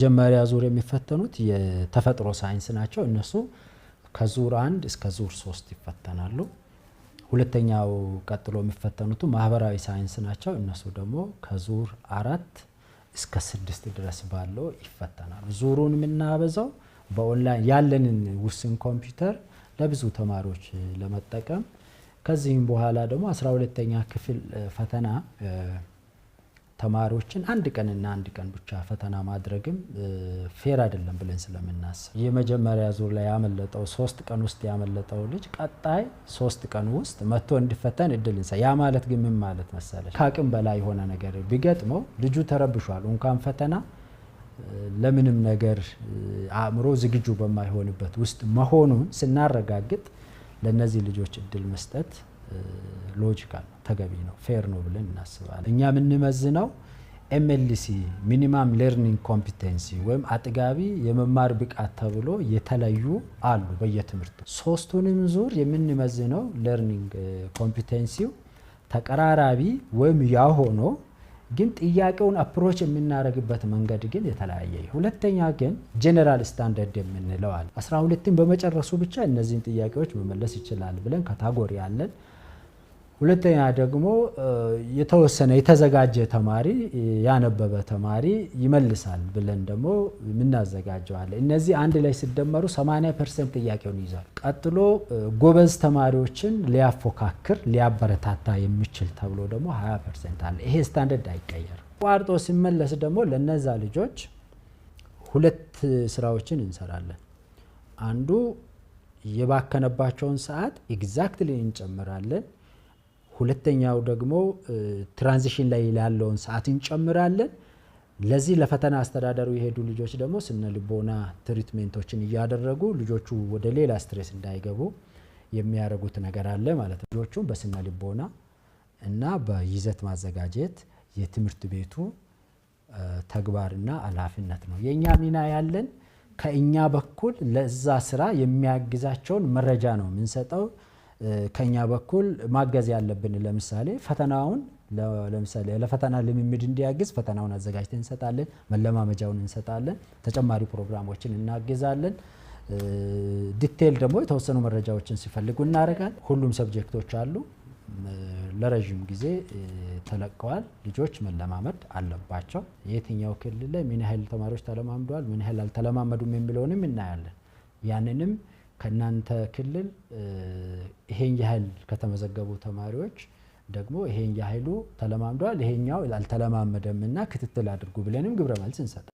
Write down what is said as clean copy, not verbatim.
መጀመሪያ ዙር የሚፈተኑት የተፈጥሮ ሳይንስ ናቸው። እነሱ ከዙር 1 እስከ ዙር 3 ይፈተናሉ። ሁለተኛው ቀጥሎ የሚፈተኑት ማህበራዊ ሳይንስ ናቸው። እነሱ ደግሞ ከዙር 4 እስከ 6 ድረስ ባለው ይፈተናሉ። ዙሩን የምናበዛው በኦንላይን ያለንን ውስን ኮምፒውተር ለብዙ ተማሪዎች ለመጠቀም ከዚህም በኋላ ደግሞ 12ኛ ክፍል ፈተና ተማሪዎችን አንድ ቀን ብቻ ፈተና ማድረግም ፌር አይደለም ብለን ስለምናስብ የመጀመሪያ ዙር ላይ ያመለጠው 3 ቀን ውስጥ ያመለጠው ልጅ ቀጣይ 3 ቀን ውስጥ መጥቶ እንዲፈተን እድል እንሰጥ። ያ ማለት ግን ምን ማለት መሰለሽ ከአቅም በላይ የሆነ ነገር ቢገጥመው ልጁ ተረብሿል እንኳን ፈተና ለምንም ነገር አእምሮ ዝግጁ በማይሆንበት ውስጥ መሆኑን ስናረጋግጥ ለነዚህ ልጆች እድል መስጠት ሎጂካል ነው፣ ተገቢ ነው፣ ፌር ነው ብለን እናስባለን። እኛ የምንመዝነው MLC ሚኒመም ለርኒንግ ኮምፒተንሲ ወይም አጥጋቢ የመማር ብቃት ተብሎ የተለዩ አሉ በየትምህርቱ። ሶስቱንም ዙር የምንመዝነው ለርኒንግ ኮምፒተንሲው ተቀራራቢ ወይም ያው ሆኖ ግን ጥያቄውን አፕሮች የምናደርግበት መንገድ ግን የተለያየ። ሁለተኛ ግን ጀነራል ስታንዳርድ የምንለው አለ። 12ን በመጨረሱ ብቻ እነዚህን ጥያቄዎች መመለስ ይችላል ብለን ካታጎሪ አለን። ሁለተኛ ደግሞ የተወሰነ የተዘጋጀ ተማሪ ያነበበ ተማሪ ይመልሳል ብለን ደግሞ የምናዘጋጀዋለን። እነዚህ አንድ ላይ ሲደመሩ 80% ጥያቄውን ይዛሉ። ቀጥሎ ጎበዝ ተማሪዎችን ሊያፎካክር ሊያበረታታ የሚችል ተብሎ ደግሞ 20% አለ። ይሄ ስታንዳርድ አይቀየርም። ቋርጦ ሲመለስ ደግሞ ለነዛ ልጆች ሁለት ስራዎችን እንሰራለን። አንዱ የባከነባቸውን ሰዓት ኤግዛክትሊ እንጨምራለን። ሁለተኛው ደግሞ ትራንዚሽን ላይ ያለውን ሰዓት እንጨምራለን። ለዚህ ለፈተና አስተዳደሩ የሄዱ ልጆች ደግሞ ስነ ልቦና ትሪትሜንቶችን እያደረጉ ልጆቹ ወደ ሌላ ስትሬስ እንዳይገቡ የሚያደርጉት ነገር አለ ማለት ነው። ልጆቹን በስነ ልቦና እና በይዘት ማዘጋጀት የትምህርት ቤቱ ተግባርና ኃላፊነት ነው። የኛ ሚና ያለን ከኛ በኩል ለዛ ስራ የሚያግዛቸውን መረጃ ነው የምንሰጠው። ከኛ በኩል ማገዝ ያለብን ለምሳሌ ፈተናውን ለፈተና ልምምድ እንዲያግዝ ፈተናውን አዘጋጅተን እንሰጣለን፣ መለማመጃውን እንሰጣለን፣ ተጨማሪ ፕሮግራሞችን እናግዛለን። ዲቴል ደግሞ የተወሰኑ መረጃዎችን ሲፈልጉ እናደርጋለን። ሁሉም ሰብጀክቶች አሉ ለረጅም ጊዜ ተለቀዋል። ልጆች መለማመድ አለባቸው። የትኛው ክልል ላይ ምን ያህል ተማሪዎች ተለማምደዋል ምን ያህል አልተለማመዱም የሚለውንም እናያለን። ያንንም ከናንተ ክልል ይሄን ያህል ከተመዘገቡ ተማሪዎች ደግሞ ይሄን ያህሉ ተለማምደዋል ይሄኛው አልተለማመደምና ክትትል አድርጉ ብለንም ግብረ መልስ እንሰጣለን።